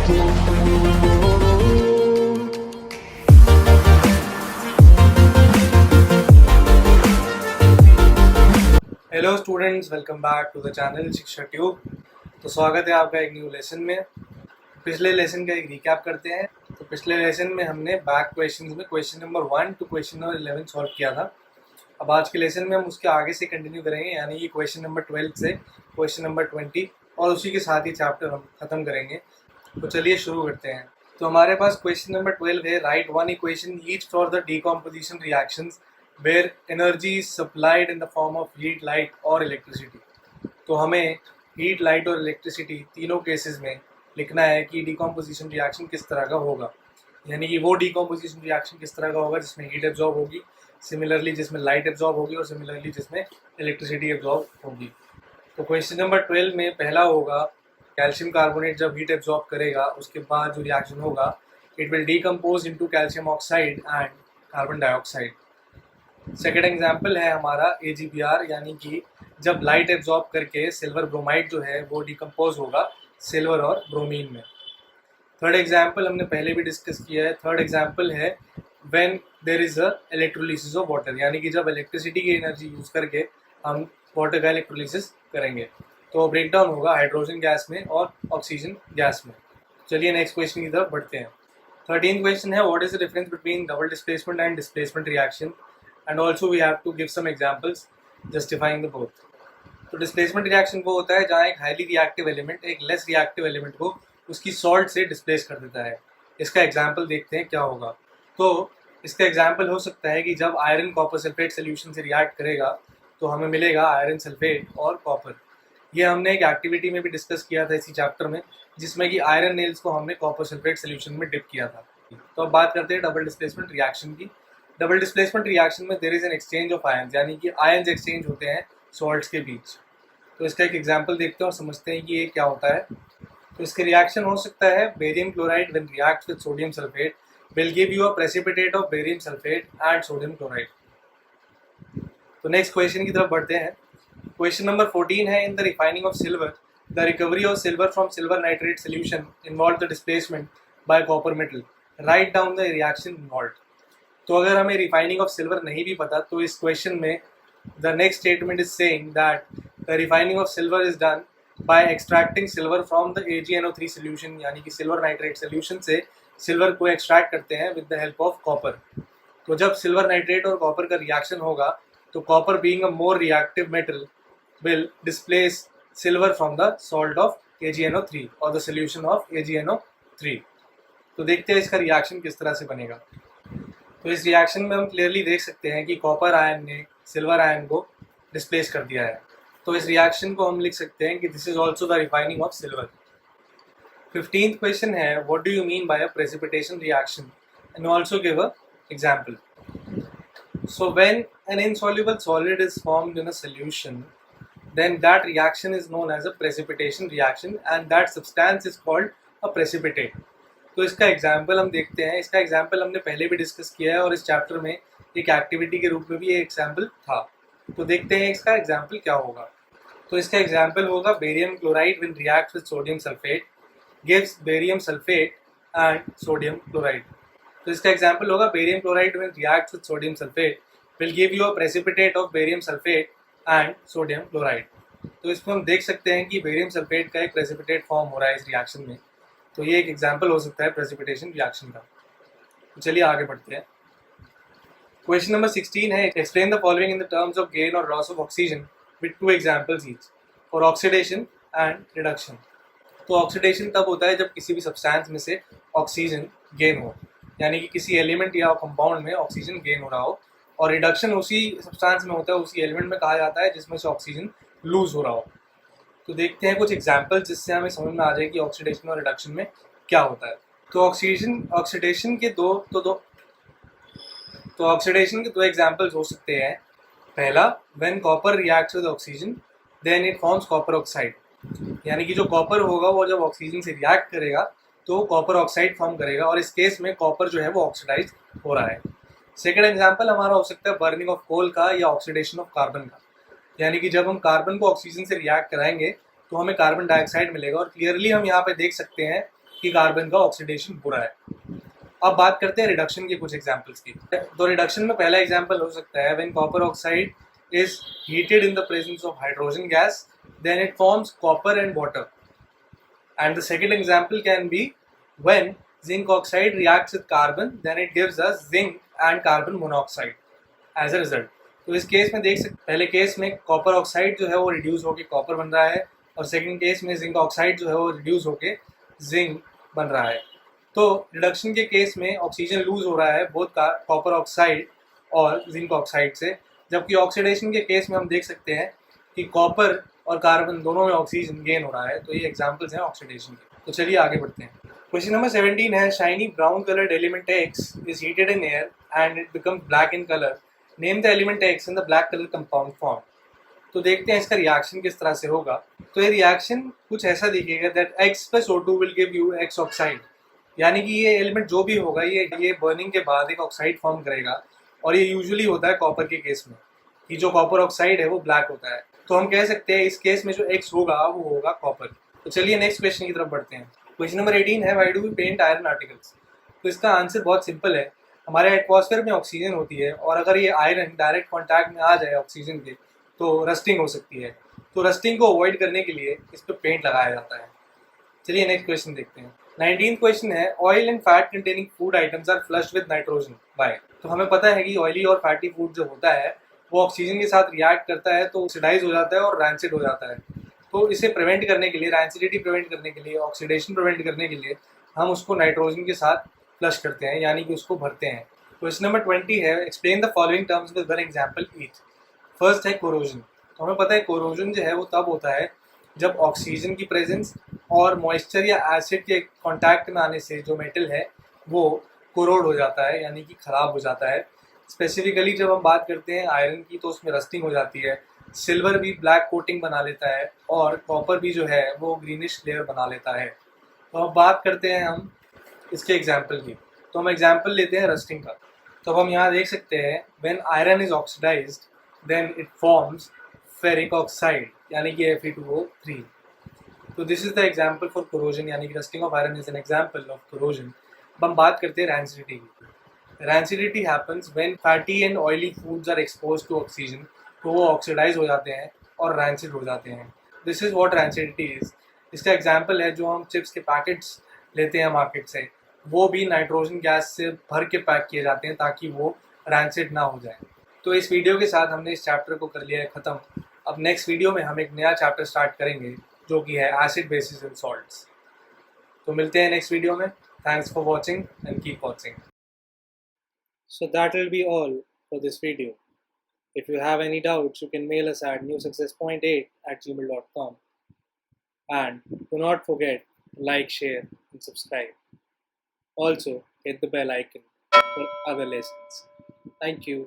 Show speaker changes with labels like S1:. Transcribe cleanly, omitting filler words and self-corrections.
S1: Hello students, welcome back to the channel Shiksha Tube. तो स्वागत है आपका एक न्यू लेसन में। पिछले लेसन का एक रिकैप करते हैं। तो पिछले लेसन में हमने बैक क्वेश्चंस में question number 1 to question number 11 solve किया था। अब आज के लेसन में हम उसके आगे से कंटिन्यू करेंगे, यानी कि क्वेश्चन नंबर 12 से क्वेश्चन नंबर 20 और उसी के साथ ही चैप्टर हम खत्म करेंगे। तो चलिए शुरू करते हैं। तो हमारे पास क्वेश्चन नंबर 12 है, right one equation each for the decomposition reactions where energy is supplied in the form of heat, light और electricity। तो हमें हीट, लाइट और इलेक्ट्रिसिटी तीनों केसेस में लिखना है कि डीकॉम्पोजिशन रिएक्शन किस तरह का होगा, यानी कि वो डीकॉम्पोजिशन रिएक्शन किस तरह का होगा जिसमें हीट एब्जॉर्ब होगी, सिमिलरली जिसमें लाइट एब्जॉर्ब होगी और सिमिलरली जिसमें इलेक्ट्रिसिटी एब्जॉर्ब होगी। तो क्वेश्चन नंबर 12 में पहला होगा, कैल्शियम कार्बोनेट जब हीट एब्जॉर्ब करेगा उसके बाद जो रिएक्शन होगा, it will decompose into calcium oxide and carbon dioxide. Second example है हमारा AgBr, यानी कि जब लाइट एब्जॉर्ब करके सिल्वर ब्रोमाइड जो है वो डिकम्पोज होगा सिल्वर और ब्रोमीन में। थर्ड एग्जाम्पल हमने पहले भी डिस्कस किया है। थर्ड एग्जाम्पल है when there is a electrolysis of water, यानी कि जब इलेक्ट्रिसिटी की एनर्जी यूज करके हम वाटर का इलेक्ट्रोलिसिस करेंगे तो ब्रेक डाउन होगा हाइड्रोजन गैस में और ऑक्सीजन गैस में। चलिए नेक्स्ट क्वेश्चन की तरफ बढ़ते हैं। 13th क्वेश्चन है, what is the difference between double displacement and displacement reaction, and also we have to give some examples justifying the both। तो डिस्प्लेसमेंट रिएक्शन वो होता है जहाँ एक हाईली रिएक्टिव एलिमेंट एक लेस रिएक्टिव एलिमेंट को उसकी सॉल्ट से डिस्प्लेस कर देता है। इसका एग्जाम्पल देखते हैं क्या होगा। तो इसका एग्जाम्पल हो सकता है कि जब आयरन कॉपर सल्फेट सोल्यूशन से रिएक्ट करेगा तो हमें मिलेगा आयरन सल्फेट और कॉपर। ये हमने एक एक्टिविटी में भी डिस्कस किया था इसी चैप्टर में, जिसमें कि आयरन नेल्स को हमने कॉपर सल्फेट सोल्यूशन में डिप किया था। तो अब बात करते हैं डबल डिस्प्लेसमेंट रिएक्शन की। डबल डिस्प्लेसमेंट रिएक्शन में there is an exchange of ions, यानी कि आयंस एक्सचेंज होते हैं सॉल्ट्स के बीच। तो इसका एक एग्जांपल देखते हैं और समझते हैं कि ये क्या होता है। तो इसके रिएक्शन हो सकता है, barium chloride when reacts with sodium sulphate will give you a precipitate of barium sulphate and sodium chloride. तो नेक्स्ट क्वेश्चन की तरफ बढ़ते हैं। क्वेश्चन नंबर 14 है, in the refining of silver the recovery of silver from silver nitrate solution involve the displacement bye copper metal, write down the reaction involved. तो अगर हमें refining of silver नहीं भी पता तो इस क्वेश्चन में the next statement is saying that the refining of silver is done by extracting silver from the AgNO3 solution, यानी कि सिल्वर नाइट्रेट सोल्यूशन से सिल्वर को एक्सट्रैक्ट करते हैं with the help of copper. तो जब सिल्वर नाइट्रेट और copper का रिएक्शन होगा तो copper being a more reactive metal will displace silver from the salt of AgNO3 और द सोल्यूशन ऑफ AgNO3। तो देखते हैं इसका रिएक्शन किस तरह से बनेगा। तो इस रिएक्शन में हम क्लियरली देख सकते हैं कि कॉपर आयन ने सिल्वर आयन को डिस्प्लेस कर दिया है। तो इस रिएक्शन को हम लिख सकते हैं कि this is also the refining of silver. 15th question है, what do you mean by a precipitation reaction and also give an example. So when an insoluble solid is formed in a solution then that reaction is known as a precipitation reaction and that substance is called a precipitate। तो इसका example हम देखते हैं। इसका example हमने पहले भी discuss किया है और इस चैप्टर में एक एक्टिविटी के रूप में भी ये एग्जाम्पल था। तो देखते हैं इसका एग्जाम्पल क्या होगा। तो इसका एग्जाम्पल होगा, barium chloride when reacts with sodium sulphate gives barium sulphate and sodium chloride. तो इसका एग्जाम्पल होगा, barium chloride when reacts with sodium sulphate will give you a precipitate of barium sulphate and sodium chloride. तो इसमें हम देख सकते हैं कि बेरियम सल्फेट का एक प्रेसिपिटेट फॉर्म हो रहा है इस रिएक्शन में। तो ये एक एग्जाम्पल हो सकता है प्रेसिपिटेशन रिएक्शन का। तो चलिए आगे बढ़ते हैं। क्वेश्चन नंबर 16 है, explain the following in the terms of gain और loss of oxygen with 2 examples each for oxidation and reduction. तो ऑक्सीडेशन तब होता है जब किसी भी सब्सटेंस में से ऑक्सीजन गेन हो, यानी कि किसी एलिमेंट या कंपाउंड में ऑक्सीजन गेन हो रहा हो, और रिडक्शन उसी सब्सटेंस में होता है, उसी एलिमेंट में कहा जाता है जिसमें से ऑक्सीजन लूज हो रहा हो। तो देखते हैं कुछ एग्जाम्पल जिससे हमें समझ में आ जाए कि ऑक्सीडेशन और रिडक्शन में क्या होता है। तो ऑक्सीडेशन के दो एग्जाम्पल्स हो सकते हैं। पहला, when copper reacts with oxygen then it forms copper oxide, यानी कि जो कॉपर होगा वो जब ऑक्सीजन से रिएक्ट करेगा तो कॉपर ऑक्साइड फॉर्म करेगा और इस केस में कॉपर जो है वो ऑक्सीडाइज हो रहा है। सेकेंड एग्जाम्पल हमारा हो सकता है बर्निंग ऑफ कोल का या ऑक्सीडेशन ऑफ कार्बन का, यानी कि जब हम कार्बन को ऑक्सीजन से रिएक्ट कराएंगे तो हमें कार्बन डाइऑक्साइड मिलेगा। और क्लियरली हम यहाँ पे देख सकते हैं कि कार्बन का ऑक्सीडेशन बुरा है। अब बात करते हैं रिडक्शन के कुछ एग्जांपल्स की। तो रिडक्शन में पहला एग्जांपल हो सकता है when copper oxide is heated in the presence of hydrogen gas, then it forms copper and water. And the second example can be when zinc oxide reacts with carbon, then it gives us zinc and carbon monoxide as a result. तो इस case में देख सकते, पहले case में copper oxide जो है वो रिड्यूस होकर कॉपर बन रहा है, और सेकंड केस में जिंक ऑक्साइड जो है वो रिड्यूस होकर जिंक बन रहा है। तो रिडक्शन के केस में ऑक्सीजन लूज हो रहा है बोथ कॉपर ऑक्साइड और जिंक ऑक्साइड से, जबकि ऑक्सीडेशन के केस में हम देख सकते हैं कि कॉपर और कार्बन दोनों में ऑक्सीजन गेन हो रहा है। तो ये एग्जांपल्स हैं ऑक्सीडेशन के। तो चलिए आगे बढ़ते हैं। क्वेश्चन नंबर 17 है shiny brown coloured element X is heated in air and it becomes black in colour, name the element X in the black colour compound form. तो देखते हैं इसका रिएक्शन किस तरह से होगा। तो ये रिएक्शन कुछ ऐसा दिखेगा that X + O2 will give you X oxide, यानी कि ये एलिमेंट जो भी होगा ये बर्निंग के बाद एक ऑक्साइड फॉर्म करेगा, और ये यूजुअली होता है कॉपर के केस में कि जो कॉपर ऑक्साइड है वो ब्लैक होता है। तो हम कह सकते हैं इस केस में जो X होगा वो होगा कॉपर। तो चलिए नेक्स्ट क्वेश्चन की तरफ बढ़ते हैं। क्वेश्चन नंबर 18 है why do we paint iron articles. तो इसका आंसर बहुत सिंपल है। हमारे एटमॉस्फेयर में ऑक्सीजन होती है, और अगर ये आयरन डायरेक्ट कॉन्टैक्ट में आ जाए ऑक्सीजन के तो रस्टिंग हो सकती है। तो रस्टिंग को अवॉइड करने के लिए इस पर पेंट लगाया जाता है। चलिए नेक्स्ट क्वेश्चन देखते हैं। 19th क्वेश्चन है oil and fat containing food items are flushed with nitrogen why. तो हमें पता है कि ऑयली और फैटी फूड जो होता है वो ऑक्सीजन के साथ रिएक्ट करता है तो ऑक्सीडाइज हो जाता है और रैंसिड हो जाता है। तो इसे प्रिवेंट करने के लिए, रैंसिडिटी प्रिवेंट करने के लिए, ऑक्सीडेशन प्रिवेंट करने के लिए हम उसको नाइट्रोजन के साथ फ्लश करते हैं, यानी कि उसको भरते हैं। क्वेश्चन नंबर 20 है explain the following terms with one example each. First है कोरोजन। तो हमें पता है कोरोजन जो है वो तब होता है जब ऑक्सीजन की प्रेजेंस और मॉइस्चर या एसिड के कांटेक्ट में आने से जो मेटल है वो कोरोड हो जाता है, यानी कि खराब हो जाता है। स्पेसिफिकली जब हम बात करते हैं आयरन की तो उसमें रस्टिंग हो जाती है, सिल्वर भी ब्लैक कोटिंग बना लेता है, और कॉपर भी जो है वो ग्रीनिश लेयर बना लेता है। तो अब बात करते हैं हम इसके एग्जाम्पल की। तो हम एग्जाम्पल लेते हैं रस्टिंग का। तो अब हम यहाँ देख सकते हैं when iron is oxidised then it forms ferric oxide, यानी कि Fe2O3। तो this is the example for corrosion, यानी कि rusting of iron is an example of corrosion. अब हम बात करते हैं रैंसिडिटी की। Rancidity happens when fatty and oily foods are exposed to oxygen, तो वो ऑक्सीडाइज हो जाते हैं और रैंसिड हो जाते हैं। This is what rancidity is. इसका एग्जाम्पल है जो हम चिप्स के पैकेट्स लेते हैं मार्केट से, वो भी नाइट्रोजन गैस से भर के पैक किए जाते हैं ताकि वो रैंसिड ना हो जाए। तो इस वीडियो के साथ हमने इस चैप्टर को कर लिया है ख़त्म। अब नेक्स्ट वीडियो में हम एक नया चैप्टर स्टार्ट करेंगे जो कि है एसिड, बेसिस एंड सॉल्ट्स। तो मिलते हैं नेक्स्ट वीडियो में। Thanks for watching and keep watching. So that will be all for this video. If you have any doubts, you can mail us at newsuccess.8@gmail.com. And do not forget to like, share, and subscribe. Also, hit the bell icon for other lessons. Thank you.